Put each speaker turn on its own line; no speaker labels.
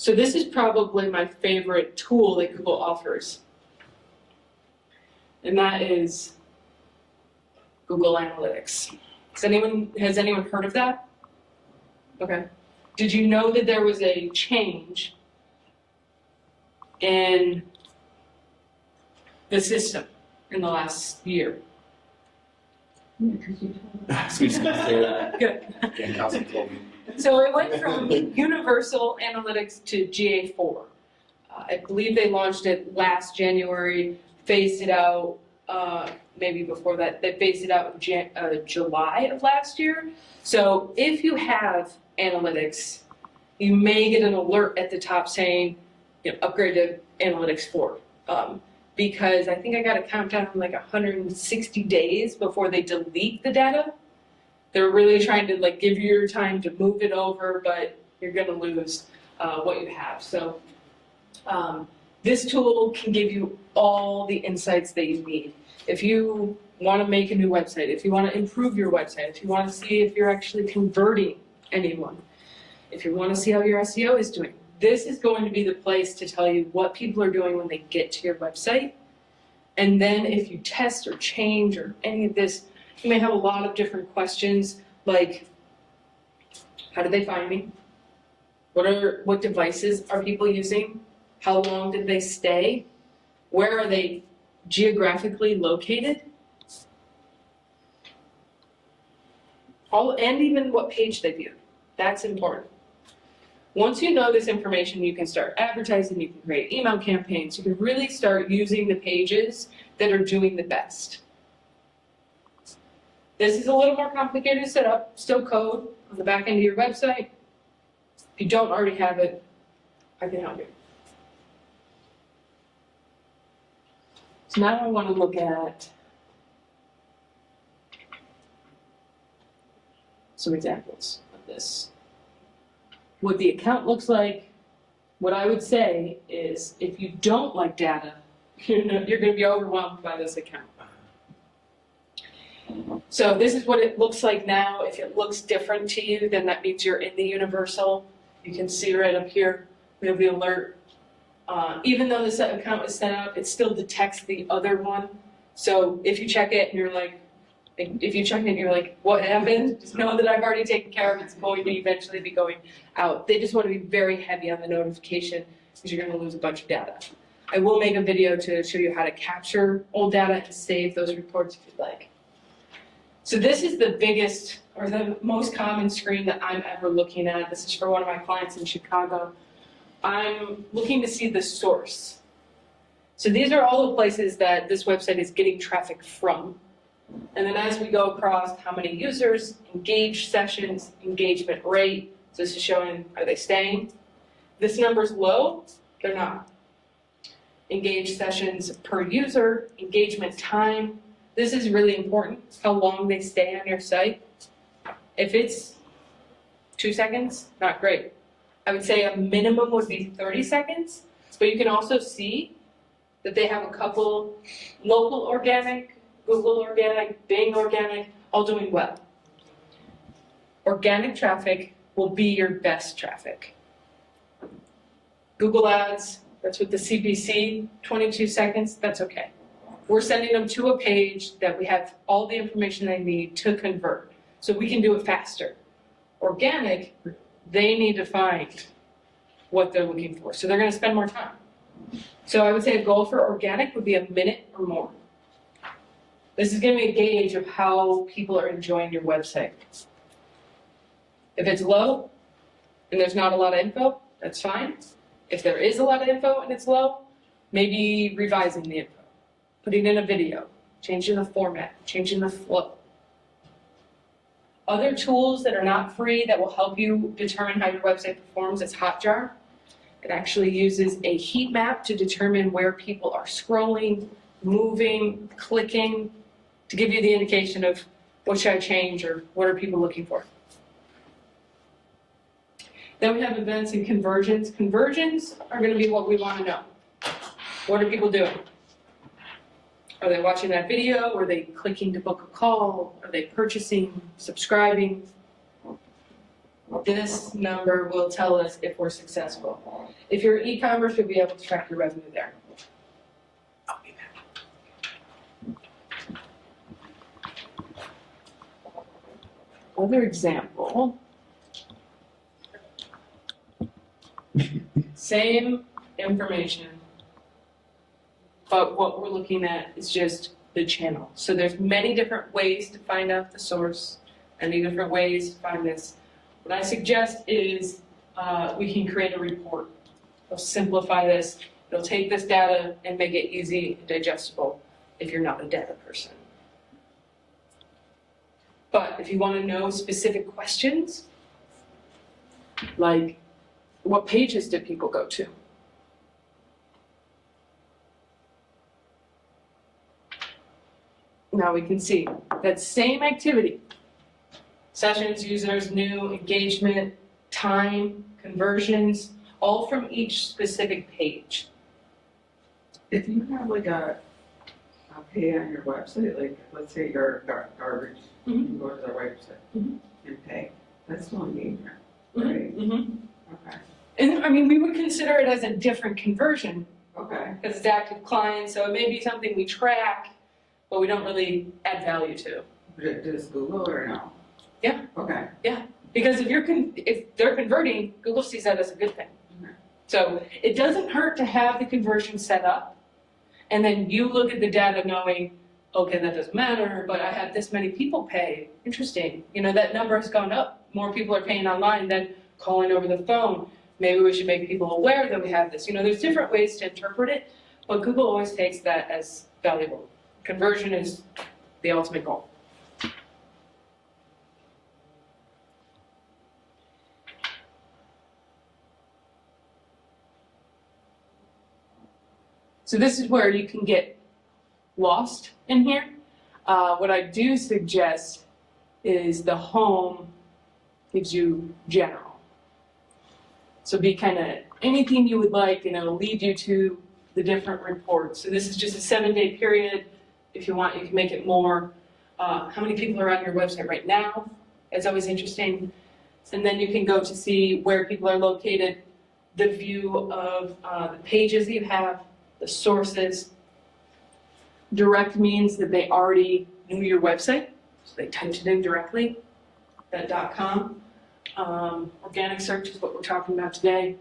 So this is probably my favorite tool that Google offers. And that is Google Analytics. Has anyone heard of that? Okay. Did you know that there was a change in the system in the last year?
Excuse me.
Good. So it went from Universal Analytics to GA4. I believe they launched it last January, phased it out maybe before that. They phased it out in July of last year. So if you have Analytics, you may get an alert at the top saying, upgrade to Analytics 4. Because I think I got a countdown like 160 days before they delete the data. They're really trying to give you your time to move it over, but you're going to lose what you have. So this tool can give you all the insights that you need. If you want to make a new website, if you want to improve your website, if you want to see if you're actually converting anyone, if you want to see how your SEO is doing, this is going to be the place to tell you what people are doing when they get to your website. And then if you test or change or any of this, you may have a lot of different questions like, how did they find me? What devices are people using? How long did they stay? Where are they geographically located? And even what page they viewed. That's important. Once you know this information, you can start advertising, you can create email campaigns, you can really start using the pages that are doing the best. This is a little more complicated to set up, still code on the back end of your website. If you don't already have it, I can help you. So now I want to look at some examples of this. What the account looks like. What I would say is if you don't like data, you're going to be overwhelmed by this account. So this is what it looks like now. If it looks different to you, then that means you're in the universal. You can see right up here, we have the alert. Even though this account is set up, it still detects the other one. So if you check it and you're like, what happened? Just know that I've already taken care of it. It's going to eventually be going out. They just want to be very heavy on the notification because you're going to lose a bunch of data. I will make a video to show you how to capture old data and save those reports if you'd like. So this is the biggest or the most common screen that I'm ever looking at. This is for one of my clients in Chicago. I'm looking to see the source. So these are all the places that this website is getting traffic from. And then as we go across how many users, engaged sessions, engagement rate. So this is showing, are they staying? This number's low, they're not. Engaged sessions per user, engagement time. This is really important, how long they stay on your site. If it's 2 seconds, not great. I would say a minimum would be 30 seconds, but you can also see that they have a couple local organic, Google organic, Bing organic, all doing well. Organic traffic will be your best traffic. Google Ads, that's with the CPC, 22 seconds, that's okay. We're sending them to a page that we have all the information they need to convert, so we can do it faster. Organic, they need to find what they're looking for, so they're going to spend more time. So I would say a goal for organic would be a minute or more. This is going to be a gauge of how people are enjoying your website. If it's low and there's not a lot of info, that's fine. If there is a lot of info and it's low, maybe revising the info, putting in a video, changing the format, changing the flow. Other tools that are not free that will help you determine how your website performs is Hotjar. It actually uses a heat map to determine where people are scrolling, moving, clicking, to give you the indication of what should I change or what are people looking for. Then we have events and conversions. Conversions are going to be what we want to know. What are people doing? Are they watching that video? Are they clicking to book a call? Are they purchasing, subscribing? This number will tell us if we're successful. If you're e-commerce, you'll be able to track your revenue there. I'll be back. Other example. Same information, but what we're looking at is just the channel. So there's many different ways to find out the source, many different ways to find this. What I suggest is we can create a report. It'll simplify this. It'll take this data and make it easy and digestible if you're not a data person. But if you want to know specific questions, like what pages did people go to? Now we can see that same activity. Sessions, users, new, engagement, time, conversions, all from each specific page.
If you have like a pay on your website, like let's say your garbage, you can go to their website and pay. That's still engagement, right? Okay.
And I mean, we would consider it as a different conversion
Okay.
because it's active clients, so it may be something we track, but we don't really add value to.
Does Google or no?
Yeah.
Okay.
Because if they're converting, Google sees that as a good thing.
Okay.
So it doesn't hurt to have the conversion set up, and then you look at the data knowing, okay, that doesn't matter, but I had this many people pay. Interesting. You know, that number has gone up. More people are paying online than calling over the phone. Maybe we should make people aware that we have this. You know, there's different ways to interpret it, but Google always takes that as valuable. Conversion is the ultimate goal. So this is where you can get lost in here. What I do suggest is the home gives you general. So be kind of anything you would like, and it'll lead you to the different reports. So this is just a 7-day period. If you want, you can make it more. How many people are on your website right now? It's always interesting. And then you can go to see where people are located, the view of the pages that you have, the sources. Direct means that they already knew your website, so they typed it in directly, that .com. Organic search is what we're talking about today.